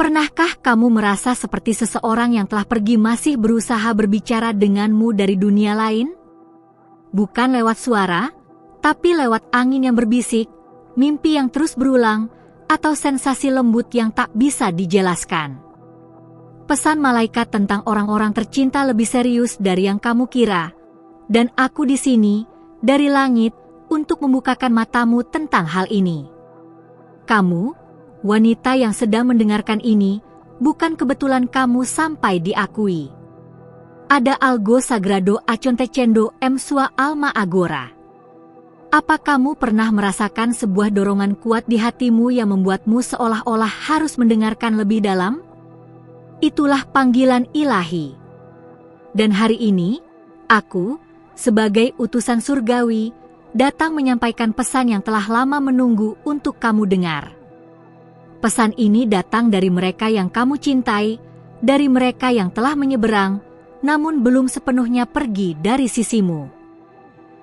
Pernahkah kamu merasa seperti seseorang yang telah pergi masih berusaha berbicara denganmu dari dunia lain? Bukan lewat suara, tapi lewat angin yang berbisik, mimpi yang terus berulang, atau sensasi lembut yang tak bisa dijelaskan. Pesan malaikat tentang orang-orang tercinta lebih serius dari yang kamu kira, dan aku di sini, dari langit, untuk membukakan matamu tentang hal ini. Kamu, wanita yang sedang mendengarkan ini, bukan kebetulan kamu sampai diakui. Ada algo sagrado acontecendo em sua alma agora. Apa kamu pernah merasakan sebuah dorongan kuat di hatimu yang membuatmu seolah-olah harus mendengarkan lebih dalam? Itulah panggilan ilahi. Dan hari ini, aku, sebagai utusan surgawi, datang menyampaikan pesan yang telah lama menunggu untuk kamu dengar. Pesan ini datang dari mereka yang kamu cintai, dari mereka yang telah menyeberang, namun belum sepenuhnya pergi dari sisimu.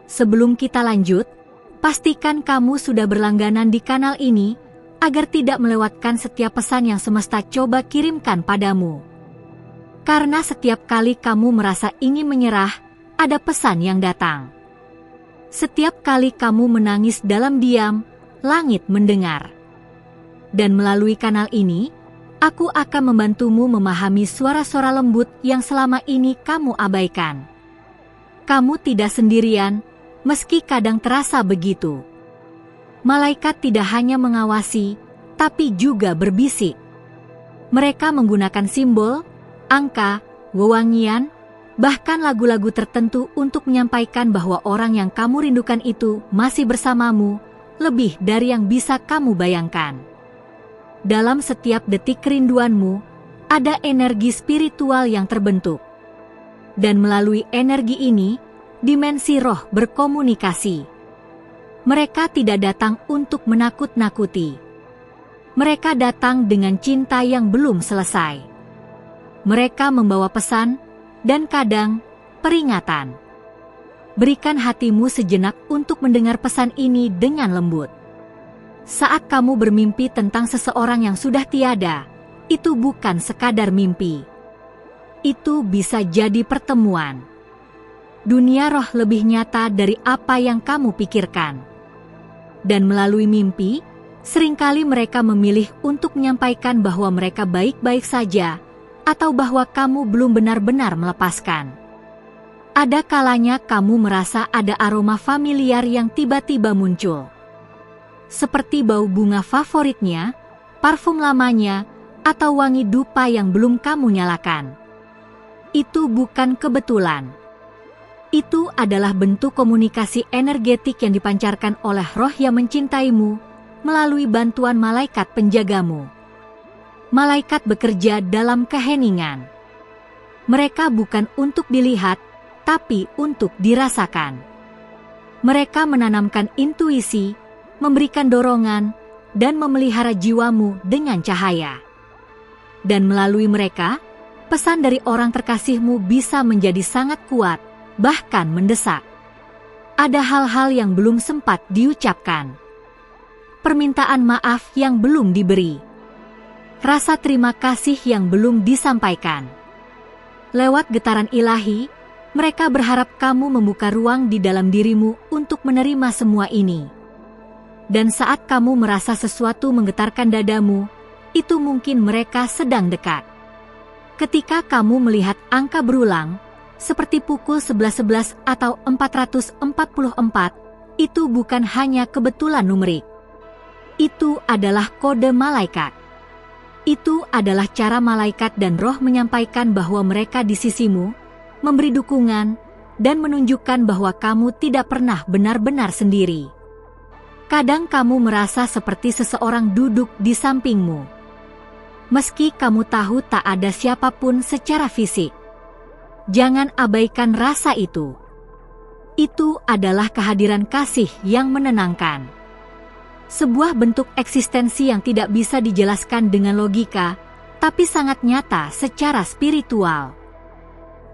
Sebelum kita lanjut, pastikan kamu sudah berlangganan di kanal ini, agar tidak melewatkan setiap pesan yang semesta coba kirimkan padamu. Karena setiap kali kamu merasa ingin menyerah, ada pesan yang datang. Setiap kali kamu menangis dalam diam, langit mendengar. Dan melalui kanal ini, aku akan membantumu memahami suara-suara lembut yang selama ini kamu abaikan. Kamu tidak sendirian, meski kadang terasa begitu. Malaikat tidak hanya mengawasi, tapi juga berbisik. Mereka menggunakan simbol, angka, wewangian, bahkan lagu-lagu tertentu untuk menyampaikan bahwa orang yang kamu rindukan itu masih bersamamu, lebih dari yang bisa kamu bayangkan. Dalam setiap detik kerinduanmu, ada energi spiritual yang terbentuk. Dan melalui energi ini, dimensi roh berkomunikasi. Mereka tidak datang untuk menakut-nakuti. Mereka datang dengan cinta yang belum selesai. Mereka membawa pesan, dan kadang, peringatan. Berikan hatimu sejenak untuk mendengar pesan ini dengan lembut. Saat kamu bermimpi tentang seseorang yang sudah tiada, itu bukan sekadar mimpi. Itu bisa jadi pertemuan. Dunia roh lebih nyata dari apa yang kamu pikirkan. Dan melalui mimpi, seringkali mereka memilih untuk menyampaikan bahwa mereka baik-baik saja, atau bahwa kamu belum benar-benar melepaskan. Ada kalanya kamu merasa ada aroma familiar yang tiba-tiba muncul. Seperti bau bunga favoritnya, parfum lamanya, atau wangi dupa yang belum kamu nyalakan. Itu bukan kebetulan. Itu adalah bentuk komunikasi energetik yang dipancarkan oleh roh yang mencintaimu melalui bantuan malaikat penjagamu. Malaikat bekerja dalam keheningan. Mereka bukan untuk dilihat, tapi untuk dirasakan. Mereka menanamkan intuisi, memberikan dorongan, dan memelihara jiwamu dengan cahaya. Dan melalui mereka, pesan dari orang terkasihmu bisa menjadi sangat kuat, bahkan mendesak. Ada hal-hal yang belum sempat diucapkan. Permintaan maaf yang belum diberi. Rasa terima kasih yang belum disampaikan. Lewat getaran ilahi, mereka berharap kamu membuka ruang di dalam dirimu untuk menerima semua ini. Dan saat kamu merasa sesuatu menggetarkan dadamu, itu mungkin mereka sedang dekat. Ketika kamu melihat angka berulang, seperti pukul 11.11 atau 444, itu bukan hanya kebetulan numerik. Itu adalah kode malaikat. Itu adalah cara malaikat dan roh menyampaikan bahwa mereka di sisimu, memberi dukungan, dan menunjukkan bahwa kamu tidak pernah benar-benar sendiri. Kadang kamu merasa seperti seseorang duduk di sampingmu. Meski kamu tahu tak ada siapapun secara fisik. Jangan abaikan rasa itu. Itu adalah kehadiran kasih yang menenangkan. Sebuah bentuk eksistensi yang tidak bisa dijelaskan dengan logika, tapi sangat nyata secara spiritual.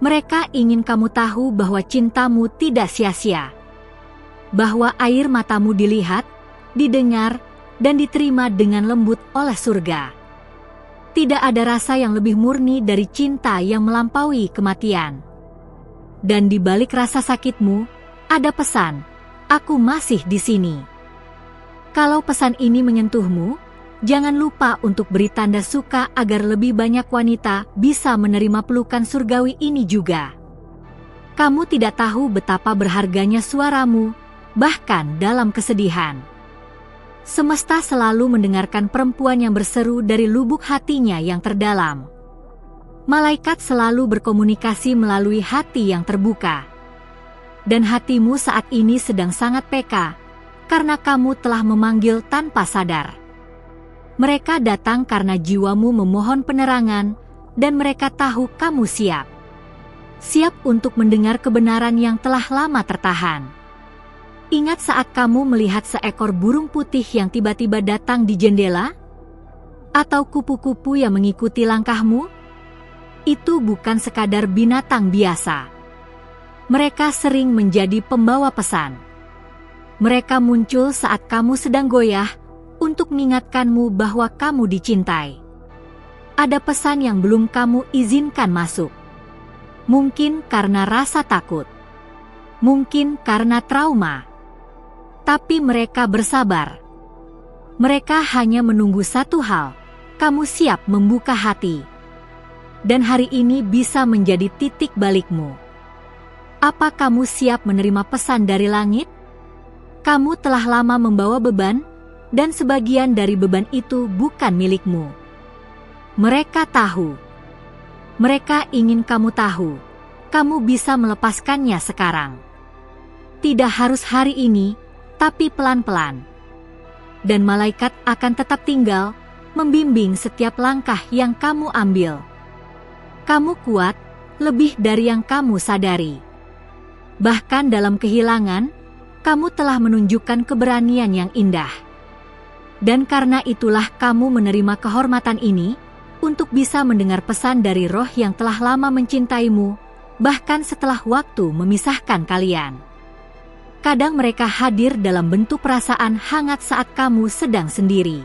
Mereka ingin kamu tahu bahwa cintamu tidak sia-sia. Bahwa air matamu dilihat, didengar, dan diterima dengan lembut oleh surga. Tidak ada rasa yang lebih murni dari cinta yang melampaui kematian. Dan di balik rasa sakitmu, ada pesan, aku masih di sini. Kalau pesan ini menyentuhmu, jangan lupa untuk beri tanda suka agar lebih banyak wanita bisa menerima pelukan surgawi ini juga. Kamu tidak tahu betapa berharganya suaramu, bahkan dalam kesedihan. Semesta selalu mendengarkan perempuan yang berseru dari lubuk hatinya yang terdalam. Malaikat selalu berkomunikasi melalui hati yang terbuka. Dan hatimu saat ini sedang sangat peka, karena kamu telah memanggil tanpa sadar. Mereka datang karena jiwamu memohon penerangan, dan mereka tahu kamu siap. Siap untuk mendengar kebenaran yang telah lama tertahan. Ingat saat kamu melihat seekor burung putih yang tiba-tiba datang di jendela? Atau kupu-kupu yang mengikuti langkahmu? Itu bukan sekadar binatang biasa. Mereka sering menjadi pembawa pesan. Mereka muncul saat kamu sedang goyah untuk mengingatkanmu bahwa kamu dicintai. Ada pesan yang belum kamu izinkan masuk. Mungkin karena rasa takut. Mungkin karena trauma. Tapi mereka bersabar. Mereka hanya menunggu satu hal, kamu siap membuka hati. Dan hari ini bisa menjadi titik balikmu. Apa kamu siap menerima pesan dari langit? Kamu telah lama membawa beban, dan sebagian dari beban itu bukan milikmu. Mereka tahu. Mereka ingin kamu tahu. Kamu bisa melepaskannya sekarang. Tidak harus hari ini, tapi pelan-pelan. Dan malaikat akan tetap tinggal, membimbing setiap langkah yang kamu ambil. Kamu kuat, lebih dari yang kamu sadari. Bahkan dalam kehilangan, kamu telah menunjukkan keberanian yang indah. Dan karena itulah kamu menerima kehormatan ini, untuk bisa mendengar pesan dari roh yang telah lama mencintaimu, bahkan setelah waktu memisahkan kalian. Kadang mereka hadir dalam bentuk perasaan hangat saat kamu sedang sendiri.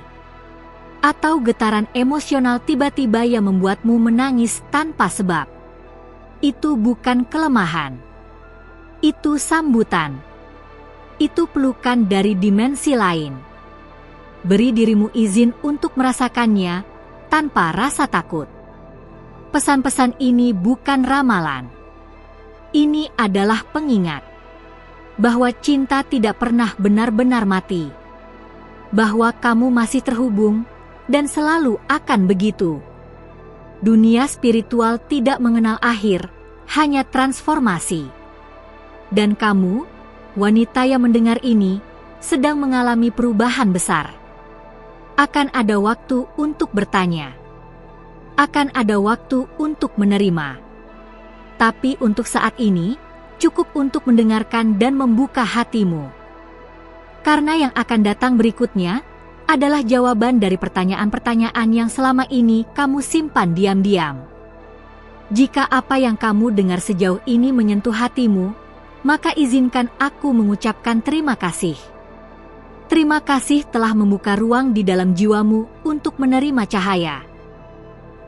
Atau getaran emosional tiba-tiba yang membuatmu menangis tanpa sebab. Itu bukan kelemahan. Itu sambutan. Itu pelukan dari dimensi lain. Beri dirimu izin untuk merasakannya tanpa rasa takut. Pesan-pesan ini bukan ramalan. Ini adalah pengingat bahwa cinta tidak pernah benar-benar mati, bahwa kamu masih terhubung dan selalu akan begitu. Dunia spiritual tidak mengenal akhir, hanya transformasi. Dan kamu, wanita yang mendengar ini, sedang mengalami perubahan besar. Akan ada waktu untuk bertanya. Akan ada waktu untuk menerima. Tapi untuk saat ini, cukup untuk mendengarkan dan membuka hatimu. Karena yang akan datang berikutnya adalah jawaban dari pertanyaan-pertanyaan yang selama ini kamu simpan diam-diam. Jika apa yang kamu dengar sejauh ini menyentuh hatimu, maka izinkan aku mengucapkan terima kasih. Terima kasih telah membuka ruang di dalam jiwamu untuk menerima cahaya.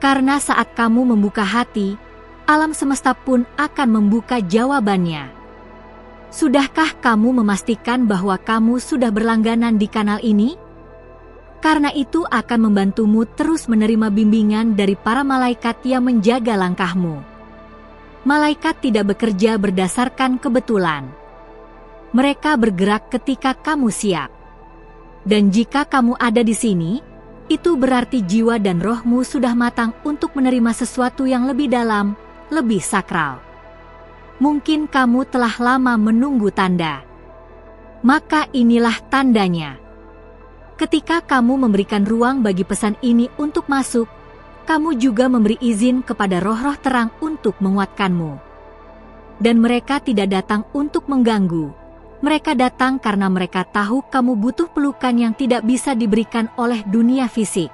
Karena saat kamu membuka hati, alam semesta pun akan membuka jawabannya. Sudahkah kamu memastikan bahwa kamu sudah berlangganan di kanal ini? Karena itu akan membantumu terus menerima bimbingan dari para malaikat yang menjaga langkahmu. Malaikat tidak bekerja berdasarkan kebetulan. Mereka bergerak ketika kamu siap. Dan jika kamu ada di sini, itu berarti jiwa dan rohmu sudah matang untuk menerima sesuatu yang lebih dalam, lebih sakral. Mungkin kamu telah lama menunggu tanda. Maka inilah tandanya. Ketika kamu memberikan ruang bagi pesan ini untuk masuk, kamu juga memberi izin kepada roh-roh terang untuk menguatkanmu. Dan mereka tidak datang untuk mengganggu. Mereka datang karena mereka tahu kamu butuh pelukan yang tidak bisa diberikan oleh dunia fisik.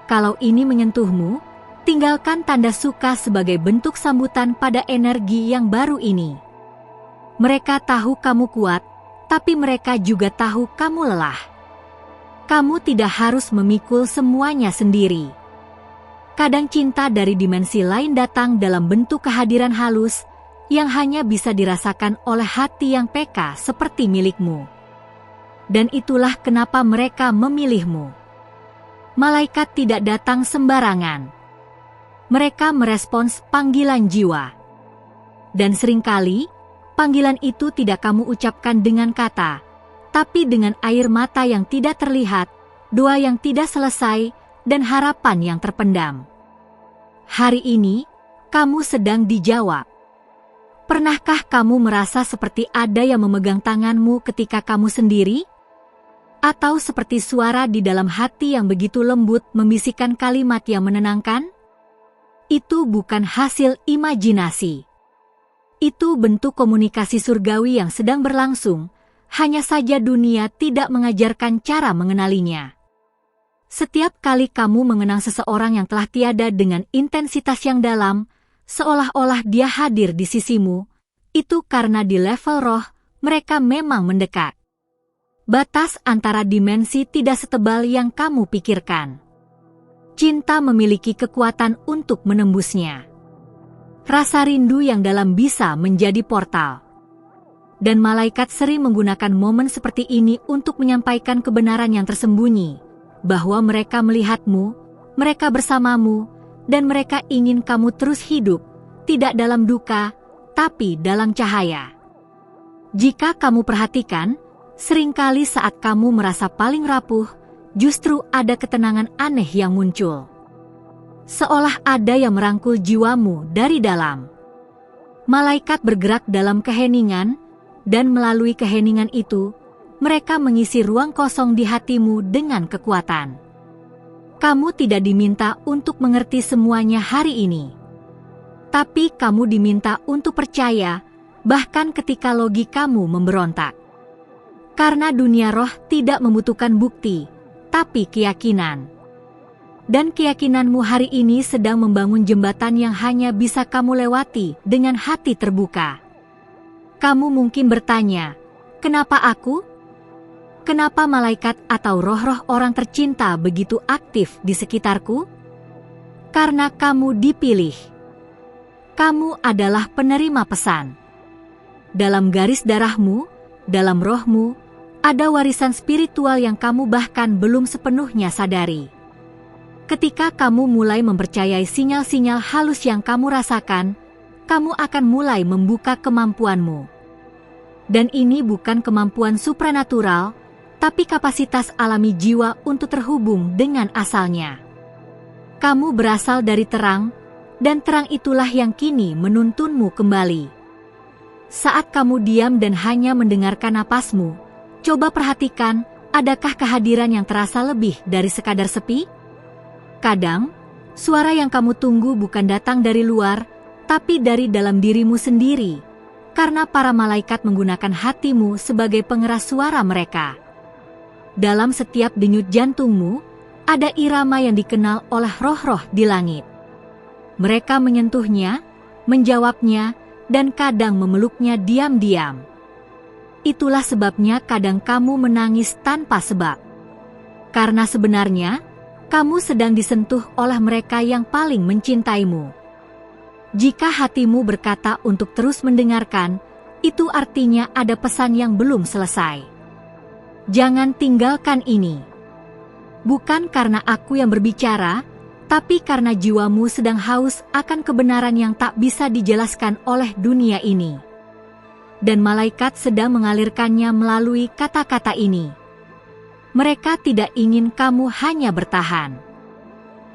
Kalau ini menyentuhmu, tinggalkan tanda suka sebagai bentuk sambutan pada energi yang baru ini. Mereka tahu kamu kuat, tapi mereka juga tahu kamu lelah. Kamu tidak harus memikul semuanya sendiri. Kadang cinta dari dimensi lain datang dalam bentuk kehadiran halus yang hanya bisa dirasakan oleh hati yang peka seperti milikmu. Dan itulah kenapa mereka memilihmu. Malaikat tidak datang sembarangan. Mereka merespons panggilan jiwa. Dan seringkali, panggilan itu tidak kamu ucapkan dengan kata, tapi dengan air mata yang tidak terlihat, doa yang tidak selesai, dan harapan yang terpendam. Hari ini, kamu sedang dijawab. Pernahkah kamu merasa seperti ada yang memegang tanganmu ketika kamu sendiri? Atau seperti suara di dalam hati yang begitu lembut membisikkan kalimat yang menenangkan? Itu bukan hasil imajinasi. Itu bentuk komunikasi surgawi yang sedang berlangsung, hanya saja dunia tidak mengajarkan cara mengenalinya. Setiap kali kamu mengenang seseorang yang telah tiada dengan intensitas yang dalam, seolah-olah dia hadir di sisimu, itu karena di level roh, mereka memang mendekat. Batas antara dimensi tidak setebal yang kamu pikirkan. Cinta memiliki kekuatan untuk menembusnya. Rasa rindu yang dalam bisa menjadi portal. Dan malaikat sering menggunakan momen seperti ini untuk menyampaikan kebenaran yang tersembunyi, bahwa mereka melihatmu, mereka bersamamu, dan mereka ingin kamu terus hidup, tidak dalam duka, tapi dalam cahaya. Jika kamu perhatikan, seringkali saat kamu merasa paling rapuh, justru ada ketenangan aneh yang muncul. Seolah ada yang merangkul jiwamu dari dalam. Malaikat bergerak dalam keheningan, dan melalui keheningan itu, mereka mengisi ruang kosong di hatimu dengan kekuatan. Kamu tidak diminta untuk mengerti semuanya hari ini. Tapi kamu diminta untuk percaya, bahkan ketika logikamu memberontak. Karena dunia roh tidak membutuhkan bukti, tapi keyakinan. Dan keyakinanmu hari ini sedang membangun jembatan yang hanya bisa kamu lewati dengan hati terbuka. Kamu mungkin bertanya, kenapa aku? Kenapa malaikat atau roh-roh orang tercinta begitu aktif di sekitarku? Karena kamu dipilih. Kamu adalah penerima pesan. Dalam garis darahmu, dalam rohmu, ada warisan spiritual yang kamu bahkan belum sepenuhnya sadari. Ketika kamu mulai mempercayai sinyal-sinyal halus yang kamu rasakan, kamu akan mulai membuka kemampuanmu. Dan ini bukan kemampuan supranatural, tapi kapasitas alami jiwa untuk terhubung dengan asalnya. Kamu berasal dari terang, dan terang itulah yang kini menuntunmu kembali. Saat kamu diam dan hanya mendengarkan napasmu, coba perhatikan, adakah kehadiran yang terasa lebih dari sekadar sepi? Kadang, suara yang kamu tunggu bukan datang dari luar, tapi dari dalam dirimu sendiri, karena para malaikat menggunakan hatimu sebagai pengeras suara mereka. Dalam setiap denyut jantungmu, ada irama yang dikenal oleh roh-roh di langit. Mereka menyentuhnya, menjawabnya, dan kadang memeluknya diam-diam. Itulah sebabnya kadang kamu menangis tanpa sebab. Karena sebenarnya, kamu sedang disentuh oleh mereka yang paling mencintaimu. Jika hatimu berkata untuk terus mendengarkan, itu artinya ada pesan yang belum selesai. Jangan tinggalkan ini. Bukan karena aku yang berbicara, tapi karena jiwamu sedang haus akan kebenaran yang tak bisa dijelaskan oleh dunia ini. Dan malaikat sedang mengalirkannya melalui kata-kata ini. Mereka tidak ingin kamu hanya bertahan.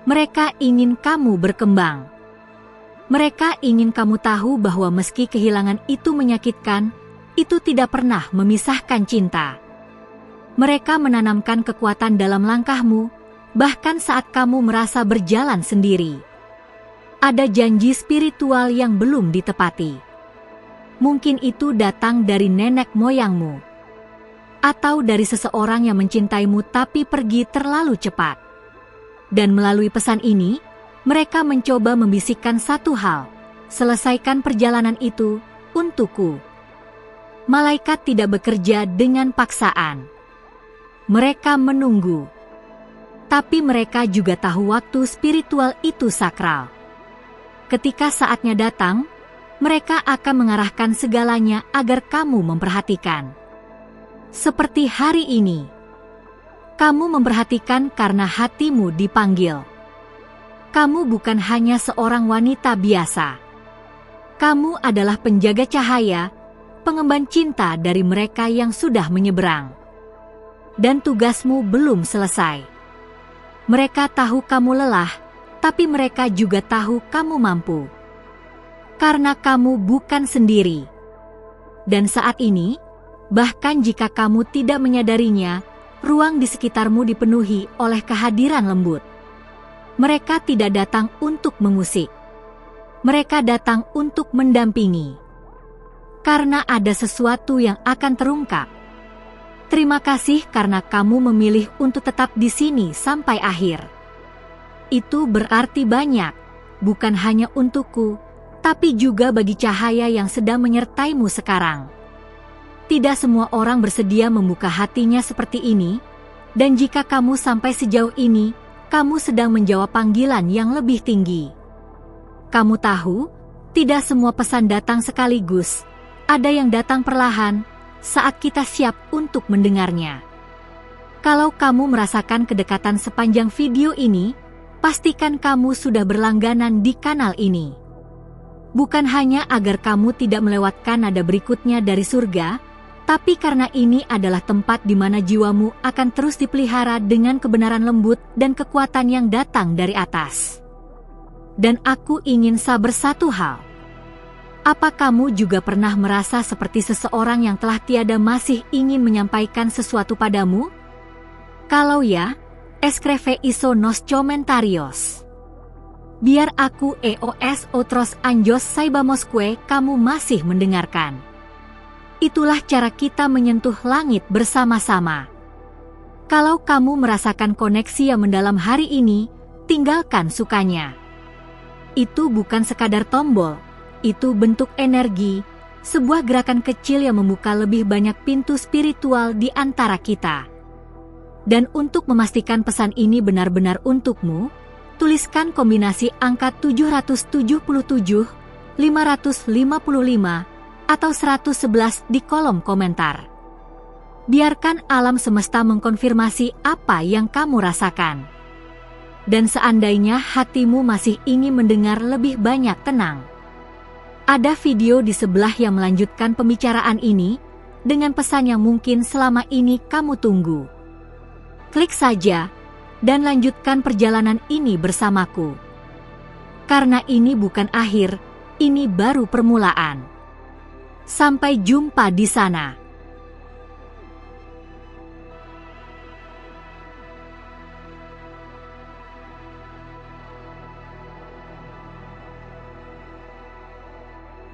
Mereka ingin kamu berkembang. Mereka ingin kamu tahu bahwa meski kehilangan itu menyakitkan, itu tidak pernah memisahkan cinta. Mereka menanamkan kekuatan dalam langkahmu, bahkan saat kamu merasa berjalan sendiri. Ada janji spiritual yang belum ditepati. Mungkin itu datang dari nenek moyangmu, atau dari seseorang yang mencintaimu tapi pergi terlalu cepat. Dan melalui pesan ini, mereka mencoba membisikkan satu hal, selesaikan perjalanan itu untukku. Malaikat tidak bekerja dengan paksaan. Mereka menunggu. tapi mereka juga tahu waktu spiritual itu sakral. Ketika saatnya datang, mereka akan mengarahkan segalanya agar kamu memperhatikan. Seperti hari ini, kamu memperhatikan karena hatimu dipanggil. Kamu bukan hanya seorang wanita biasa. Kamu adalah penjaga cahaya, pengemban cinta dari mereka yang sudah menyeberang. Dan tugasmu belum selesai. Mereka tahu kamu lelah, tapi mereka juga tahu kamu mampu. Karena kamu bukan sendiri. Dan saat ini, bahkan jika kamu tidak menyadarinya, ruang di sekitarmu dipenuhi oleh kehadiran lembut. Mereka tidak datang untuk mengusik. Mereka datang untuk mendampingi. Karena ada sesuatu yang akan terungkap. Terima kasih karena kamu memilih untuk tetap di sini sampai akhir. Itu berarti banyak, bukan hanya untukku, tapi juga bagi cahaya yang sedang menyertaimu sekarang. Tidak semua orang bersedia membuka hatinya seperti ini, dan jika kamu sampai sejauh ini, kamu sedang menjawab panggilan yang lebih tinggi. Kamu tahu, tidak semua pesan datang sekaligus. Ada yang datang perlahan saat kita siap untuk mendengarnya. Kalau kamu merasakan kedekatan sepanjang video ini, pastikan kamu sudah berlangganan di kanal ini. Bukan hanya agar kamu tidak melewatkan nada berikutnya dari surga, tapi karena ini adalah tempat di mana jiwamu akan terus dipelihara dengan kebenaran lembut dan kekuatan yang datang dari atas. Dan aku ingin sabar satu hal. Apa kamu juga pernah merasa seperti seseorang yang telah tiada masih ingin menyampaikan sesuatu padamu? Kalau ya, escribe iso nos comentarios. Biar aku EOS otros anjos saibamosque kamu masih mendengarkan. Itulah cara kita menyentuh langit bersama-sama. Kalau kamu merasakan koneksi yang mendalam hari ini, tinggalkan sukanya. Itu bukan sekadar tombol, itu bentuk energi, sebuah gerakan kecil yang membuka lebih banyak pintu spiritual di antara kita. Dan untuk memastikan pesan ini benar-benar untukmu, tuliskan kombinasi angka 777, 555, atau 111 di kolom komentar. Biarkan alam semesta mengkonfirmasi apa yang kamu rasakan. Dan seandainya hatimu masih ingin mendengar lebih banyak tenang, ada video di sebelah yang melanjutkan pembicaraan ini dengan pesan yang mungkin selama ini kamu tunggu. Klik saja dan lanjutkan perjalanan ini bersamaku. Karena ini bukan akhir, ini baru permulaan. Sampai jumpa di sana.